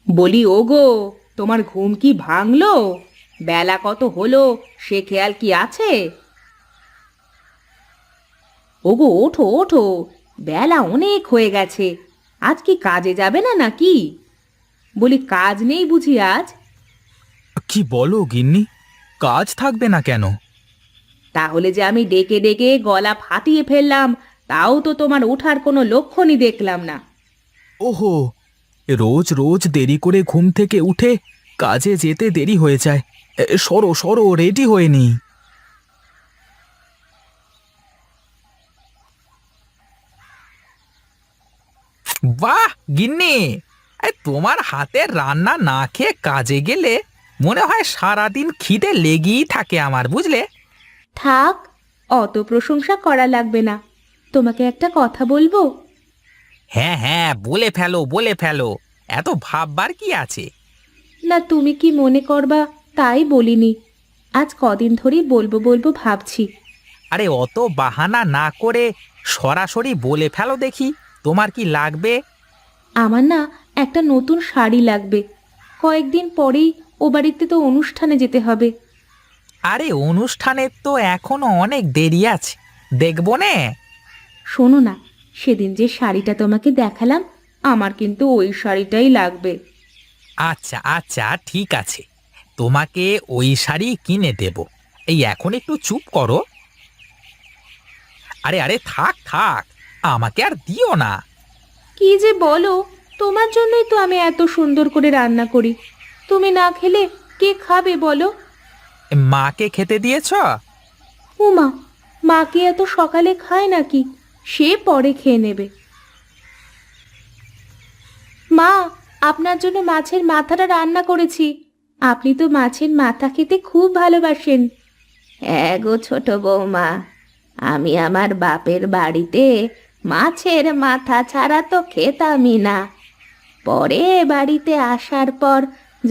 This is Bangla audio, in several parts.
বলি ওগো, তোমার ঘুম কি ভাঙলো? বেলা কত হলো সে খেয়াল কি আছে? ওগো ওঠো ওঠো, বেলা অনেক হয়ে গেছে। আজ কি কাজে যাবে না নাকি? বলি কাজ নেই বুঝি আজ? কি বলো গিন্নি? কাজ থাকবে না কেন? তাহলে যে আমি ডেকে ডেকে গলা ফাটিয়ে ফেললাম, তাও তো তোমার ওঠার কোনো লক্ষণই দেখলাম না। ওহো, রোজ রোজ দেরি করে ঘুম থেকে উঠে কাজে যেতে দেরি হয়ে যায়। সরো সরো, রেডি হয়ে নি। বাহ গিন্নি, তোমার হাতের রান্না না খেয়ে কাজে গেলে মনে হয় সারাদিন খিদে লেগেই থাকে আমার, বুঝলে? থাক, অত প্রশংসা করা লাগবে না। তোমাকে একটা কথা বলবো? হ্যাঁ হ্যাঁ, বলে ফেলো বলে ফেলো, এত ভাববার কি আছে? না, তুমি কি মনে করবা তাই বলিনি। আজ কদিন ধরেই বলবো বলবো ভাবছি। আরে অত বাহানা না করে সরাসরি বলে ফেলো দেখি, তোমার কি লাগবে? আমার না একটা নতুন শাড়ি লাগবে। কয়েকদিন পরেই ও বাড়িতে তো অনুষ্ঠানে যেতে হবে। আরে অনুষ্ঠানের তো এখনো অনেক দেরি আছে, দেখবো নে। শোনো না, সেদিন যে শাড়িটা তোমাকে দেখালাম, আমার কিন্তু ওই শাড়িটাই লাগবে। আচ্ছা আচ্ছা, ঠিক আছে, তোমাকে ওই শাড়ি কিনে দেব। এই এখন একটু চুপ করো। আরে আরে, থাক থাক, আমাকে আর দিও না। কি যে বলো, তোমার জন্যই তো আমি এত সুন্দর করে রান্না করি। তুমি না খেলে কে খাবে বলো? মাকে খেতে দিয়েছ? উমা, মা কি এত সকালে খায় নাকি? সে পরে খেয়ে নেবে। মা, আপনার জন্য মাছের মাথাটা রান্না করেছি। আপনি তো মাছের মাথা খেতে খুব ভালোবাসেন। হ্যাঁ গো ছোট বৌমা, আমি আমার বাপের বাড়িতে মাছের মাথা ছাড়া তো খেতামই না। পরে বাড়িতে আসার পর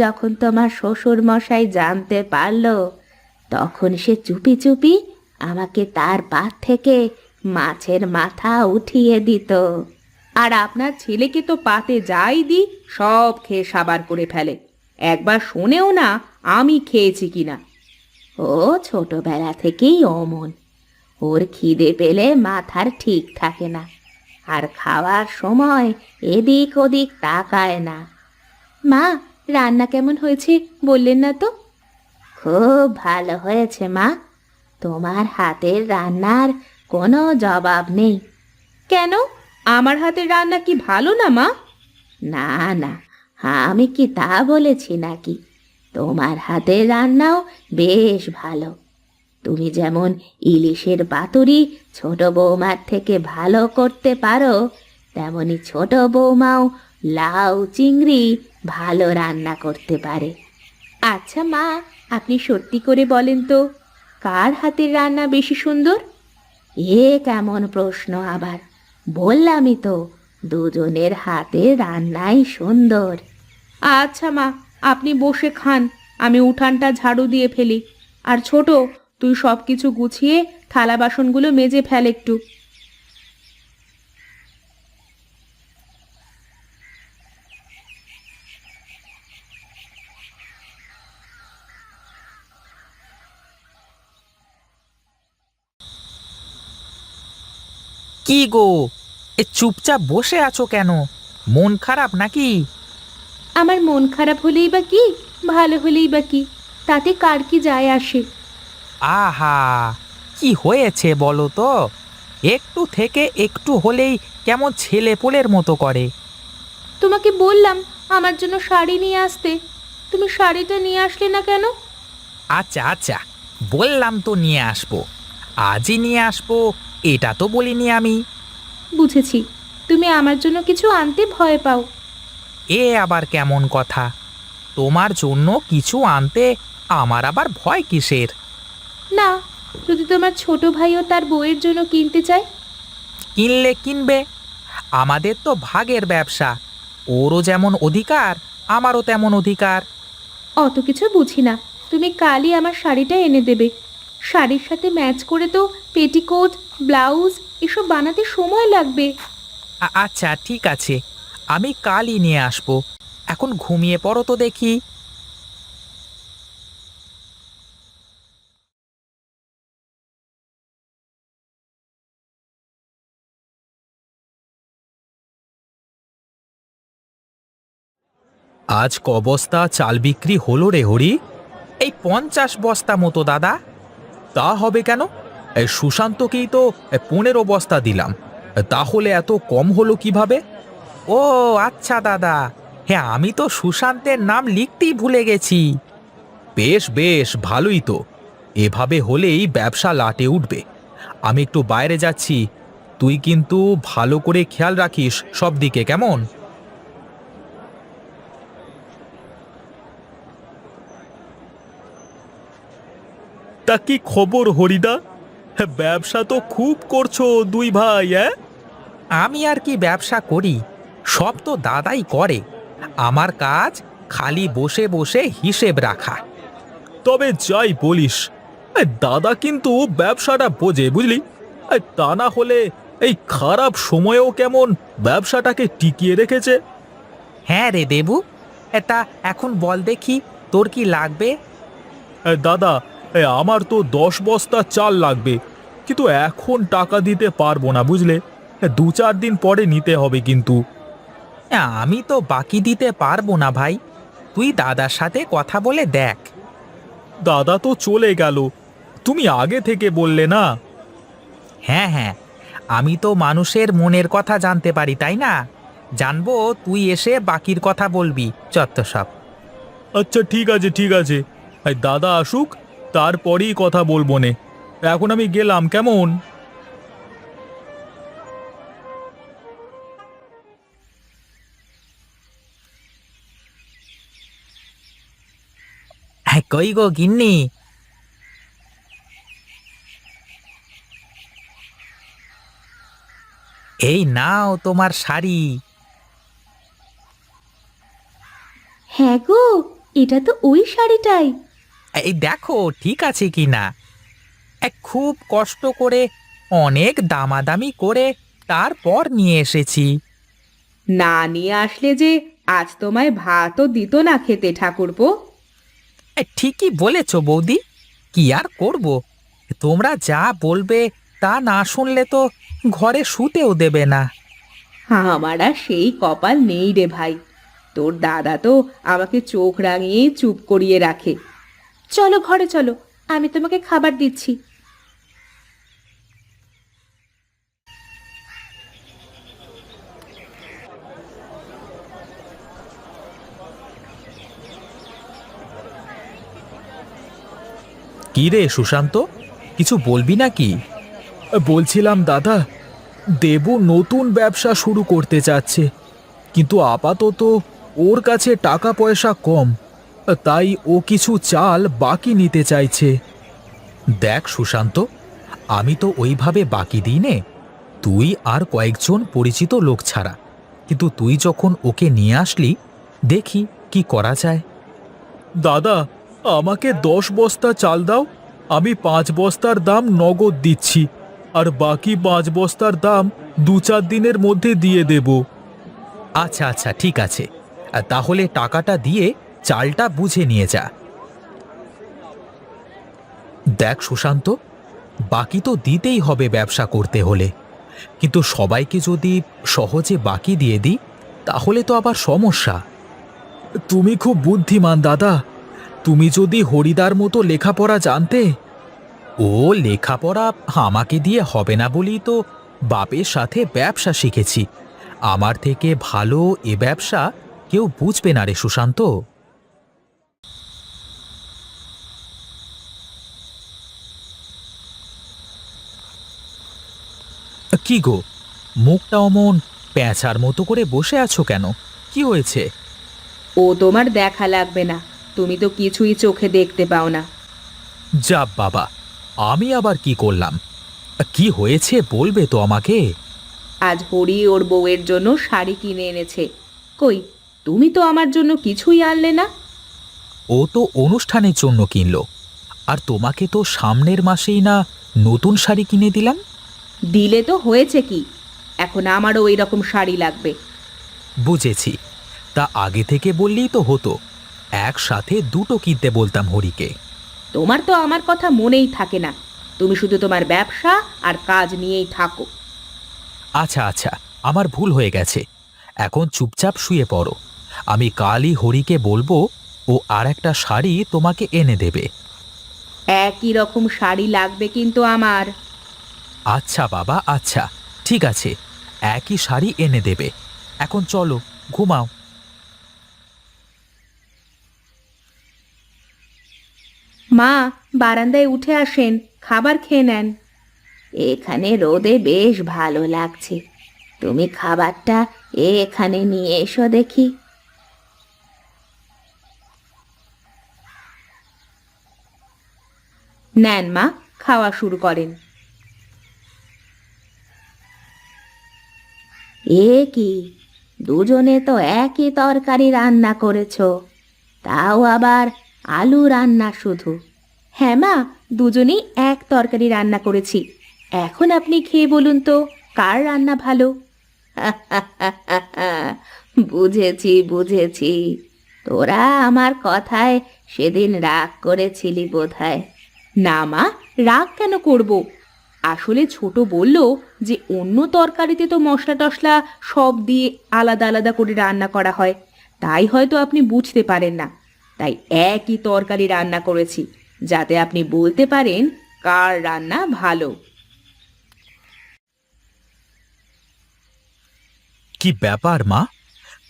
যখন তোমার শ্বশুর মশাই জানতে পারলো, তখন সে চুপি চুপি আমাকে তার পাত থেকে মাছের মাথা উঠিয়ে দিত। আর আপনার ছেলেকে তো পাতে যাই দি, সব খেয়ে সাবার করে ফেলে। একবার শোনেও না আমি খেয়েছি কিনা। ও ছোটবেলা থেকেই অমন। ওর খিদে পেলে মাথার ঠিক থাকে না, আর খাওয়ার সময় এদিক ওদিক তাকায় না। মা, রান্না কেমন হয়েছে বললেন না তো? খুব ভালো হয়েছে মা। তোমার হাতের রান্নার কোনো জবাব নেই। কেন, আমার হাতের রান্না কি ভালো না মা? না না, আমি কি তা বলেছি নাকি? তোমার হাতের রান্নাও বেশ ভালো। তুমি যেমন ইলিশের পাতুরি ছোট বৌমার থেকে ভালো করতে পারো, তেমনি ছোট বৌমাও লাউ চিংড়ি ভালো রান্না করতে পারে। আচ্ছা মা, আপনি সত্যি করে বলেন তো, কার হাতের রান্না বেশি সুন্দর? এ কেমন প্রশ্ন আবার! বললামই তো, দুজনের হাতের রান্নাই সুন্দর। আচ্ছা মা, আপনি বসে খান, আমি উঠানটা ঝাড়ু দিয়ে ফেলি। আর ছোট, তুই সব কিছু গুছিয়ে থালা বাসনগুলো মেজে ফেল একটু। কি গো, এ চুপচাপ বসে আছো কেন? মন খারাপ নাকি? আমার মন খারাপ হলেই বা কি, ভালো হলেই বা কি, তাতে কার কি যায় আসে? আহা, কি হয়েছে বলো তো? একটু থেকে একটু হলেই কেমন ছেলে পোলের মতো করে। তোমাকে বললাম আমার জন্য শাড়ি নিয়ে আসতে, তুমি শাড়িটা নিয়ে আসলে না কেন? আচ্ছা আচ্ছা, বললাম তো নিয়ে আসবো, আজই নিয়ে আসবো, এটা তো বলিনি আমি। বুঝেছি, তুমি আমার জন্য কিছু আনতে ভয় পাও। এ আবার কেমন কথা? তোমার জন্য কিছু আনতে আমার আবার ভয় কিসের? না, যদি তোমার ছোট ভাইও তার বউয়ের জন্য কিনতে চায়? কিনলে কিনবে, আমাদের তো ভাগের ব্যবসা, ওরও যেমন অধিকার আমারও তেমন অধিকার। অত কিছু বুঝি না, তুমি কালই আমার শাড়িটা এনে দেবে। শাড়ির সাথে ম্যাচ করে তো পেটিকোট, ব্লাউজ এসব বানাতে সময় লাগবে। আচ্ছা ঠিক আছে, আমি কালই নিয়ে আসবো। এখন ঘুমিয়ে পড়ো তো দেখি। আজ ক বস্তা চাল বিক্রি হলো রে হরি? এই 50 বস্তা মতো দাদা। তা হবে কেন? এই সুশান্তকেই তো 15 বস্তা দিলাম, তাহলে এত কম হলো কিভাবে? ও আচ্ছা দাদা, হ্যাঁ আমি তো সুশান্তের নাম লিখতেই ভুলে গেছি। বেশ বেশ, ভালোই তো। এভাবে হলেই ব্যবসা লাটে উঠবে। আমি একটু বাইরে যাচ্ছি, তুই কিন্তু ভালো করে খেয়াল রাখিস সব দিকে, কেমন? তা কি খবর হরিদা? ব্যবসা তো খুব করছো দুই ভাই। আমি আর কি ব্যবসা করি, সব তো দাদাই করে। আমার কাজ খালি বসে বসে হিসেব রাখা। তবে যাই বলিস, দাদা কিন্তু ব্যবসাটা বোঝে, বুঝলি? তা না হলে এই খারাপ সময়েও কেমন ব্যবসাটাকে টিকিয়ে রেখেছে। হ্যাঁ রে দেবু, তা এখন বল দেখি তোর কি লাগবে? দাদা, আমার তো 10 বস্তা চাল লাগবে, কিন্তু এখন টাকা দিতে পারবো না, বুঝলে? 2-4 দিন পরে নিতে হবে কিন্তু। আমি তো বাকি দিতে পারবো না ভাই, তুই দাদার সাথে কথা বলে দেখ। দাদা তো চলে গেল, তুমি আগে থেকে বললে না? হ্যাঁ হ্যাঁ, আমি তো মানুষের মনের কথা জানতে পারি, তাই না? জানবো তুই এসে বাকির কথা বলবি, চত্ব সব। আচ্ছা ঠিক আছে ঠিক আছে, দাদা আসুক তারপরেই কথা বলবো নে। এখন আমি গেলাম, কেমন? হ্যাঁ কই গো গিন্নি? এই নাও তোমার শাড়ি। হ্যাঁ গো, এটা তো ওই শাড়িটাই। এই দেখো ঠিক আছে কি না। খুব কষ্ট করে, অনেক দামাদামি করে তারপর নিয়ে এসেছি। না নিয়ে আসলে যে আজ তোমায় ভাতও দিত না খেতে, ঠাকুরপো। ঠিকই বলেছ বৌদি, কি আর করব, তোমরা যা বলবে তা না শুনলে তো ঘরে শুতেও দেবে না। আমার আর সেই কপাল নেই রে ভাই। তোর দাদা তো আমাকে চোখ রাঙিয়ে চুপ করিয়ে রাখে। চলো ঘরে চলো, আমি তোমাকে খাবার দিচ্ছি। কি রে সুশান্ত, কিছু বলবি নাকি? বলছিলাম দাদা, দেবু নতুন ব্যবসা শুরু করতে চাচ্ছে, কিন্তু আপাতত ওর কাছে টাকা পয়সা কম, তাই ও কিছু চাল বাকি নিতে চাইছে। দেখ সুশান্ত, আমি তো ওইভাবে বাকি দিই নে, তুই আর কয়েকজন পরিচিত লোক ছাড়া। কিন্তু তুই যখন ওকে নিয়ে আসলি, দেখি কি করা যায়। দাদা, আমাকে 10 বস্তা চাল দাও, আমি 5 বস্তার দাম নগদ দিচ্ছি, আর বাকি 5 বস্তার দাম 2-4 দিনের মধ্যে দিয়ে দেব। আচ্ছা আচ্ছা ঠিক আছে, তাহলে টাকাটা দিয়ে চালটা বুঝে নিয়ে যা। দেখ সুশান্ত, বাকি তো দিতেই হবে ব্যবসা করতে হলে, কিন্তু সবাইকে যদি সহজে বাকি দিয়ে দিই তাহলে তো আবার সমস্যা। তুমি খুব বুদ্ধিমান দাদা, তুমি যদি হরিদার মতো লেখাপড়া জানতে। ও লেখাপড়া আমাকে দিয়ে হবে না বলেই তো বাপের সাথে ব্যবসা শিখেছি। আমার থেকে ভালো এ ব্যবসা কেউ বুঝবে না রে সুশান্ত। কি গো, মুখটা অমন প্যাঁচার মতো করে বসে আছো কেন? কি হয়েছে? ও তোমার দেখা লাগবে না, তুমি তো কিছুই চোখে দেখতে পাও না। যা বাবা, আমি আবার কি করলাম? কি হয়েছে বলবে তো আমাকে? আজ হরি ওর বউয়ের জন্য শাড়ি কিনে এনেছে। কই, তুমি তো আমার জন্য কিছুই আনলে না। ও তো অনুষ্ঠানের জন্য কিনলো, আর তোমাকে তো সামনের মাসেই না নতুন শাড়ি কিনে দিলাম। দিলে তো হয়েছে কি, এখন আমারও ওই রকম শাড়ি লাগবে। বুঝেছি, তা আগে থেকে বললেই তো হতো, একসাথে দুটো কিনতে বলতাম হরিকে। তোমার তো আমার কথা মনেই থাকে না, তুমি শুধু তোমার ব্যবসা আর কাজ নিয়েই থাকো। আচ্ছা আচ্ছা, আমার ভুল হয়ে গেছে। এখন চুপচাপ শুয়ে পড়ো, আমি কালই হরিকে বলবো, ও আর একটা শাড়ি তোমাকে এনে দেবে। একই রকম শাড়ি লাগবে কিন্তু আমার। আচ্ছা বাবা, আচ্ছা, ঠিক আছে, একই শাড়ি এনে দেবে। এখন চলো, ঘুমাও। মা, বারান্দায় উঠে আসেন, খাবার খেয়ে নেন। এখানে রোদে বেশ ভালো লাগছে, তুমি খাবারটা এখানে নিয়ে এসো দেখি। নেন মা, খাওয়া শুরু করেন। এ কি, দুজনে তো একই তরকারি রান্না করেছো, তাও আবার আলু রান্না শুধু। হ্যাঁ মা, দুজনেই এক তরকারি রান্না করেছি। এখন আপনি খেয়ে বলুন তো, কার রান্না ভালো? বুঝেছি বুঝেছি, তোরা আমার কথায় সেদিন রাগ করেছিলি বোধহয়। না মা, রাগ কেন করব? আসলে ছোট বলল যে অন্য তরকারিতে তো মশলা টশলা সব দিয়ে আলাদা আলাদা করে রান্না করা হয়, তাই হয়তো আপনি বুঝতে পারেন না। তাই একই তরকারি রান্না করেছি, যাতে আপনি বলতে পারেন কার রান্না ভালো। কি ব্যাপার মা,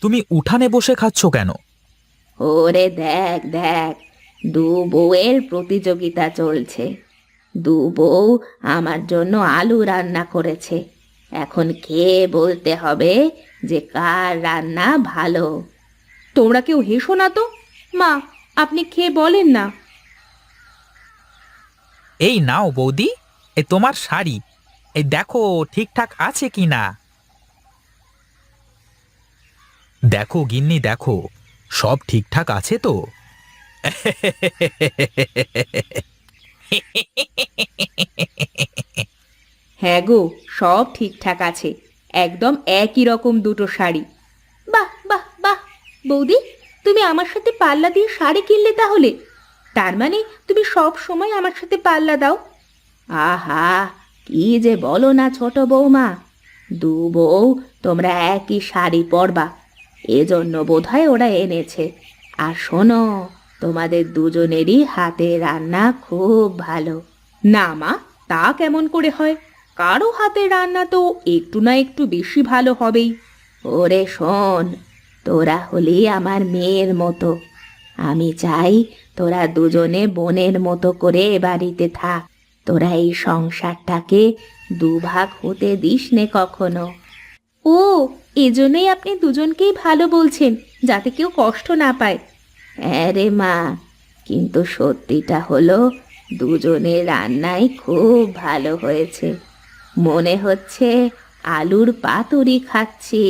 তুমি উঠানে বসে খাচ্ছ কেন? ওরে দেখ দেখ, দু বউয়ের প্রতিযোগিতা চলছে। দু বউ আমার জন্য আলু রান্না করেছে, এখন খেয়ে বলতে হবে যে কার রান্না ভালো। তোমরা কেউ হেসো না তো। মা, আপনি খেয়ে বলেন না। এই নাও বৌদি, এই তোমার শাড়ি, এই দেখো ঠিকঠাক আছে কি না। দেখো গিন্নি, দেখো সব ঠিকঠাক আছে তো? হ্যাঁ গো, সব ঠিকঠাক আছে, একদম একই রকম দুটো শাড়ি। বাহ বাহ বাহ, বৌদি, তুমি আমার সাথে পাল্লা দিয়ে শাড়ি কিনলে তাহলে? তার মানে তুমি সব সময় আমার সাথে পাল্লা দাও? আহা, কি যে বলো না ছোট বৌমা, দু বউ তোমরা একই শাড়ি পরবা, এজন্য বোধহয় ওরা এনেছে। আর শোনো, তোমাদের দুজনেরই হাতে রান্না খুব ভালো। না মা, তা কেমন করে হয়? কারো হাতের রান্না তো একটু না একটু বেশি ভালো হবেই। ওরে শোন, তোরা হলি আমার মেয়ের মতো, আমি চাই তোরা দুজনে বোনের মতো করে এ বাড়িতে থাক। তোরা এই সংসারটাকে দুভাগ হতে দিস নে কখনো। ও, এজন্যই আপনি দুজনকেই ভালো বলছেন, যাতে কেউ কষ্ট না পায়। হ্যাঁ রে মা, কিন্তু সত্যিটা হলো দুজনের রান্নাই খুব ভালো হয়েছে, মনে হচ্ছে আলুর পাতুরি খাচ্ছি।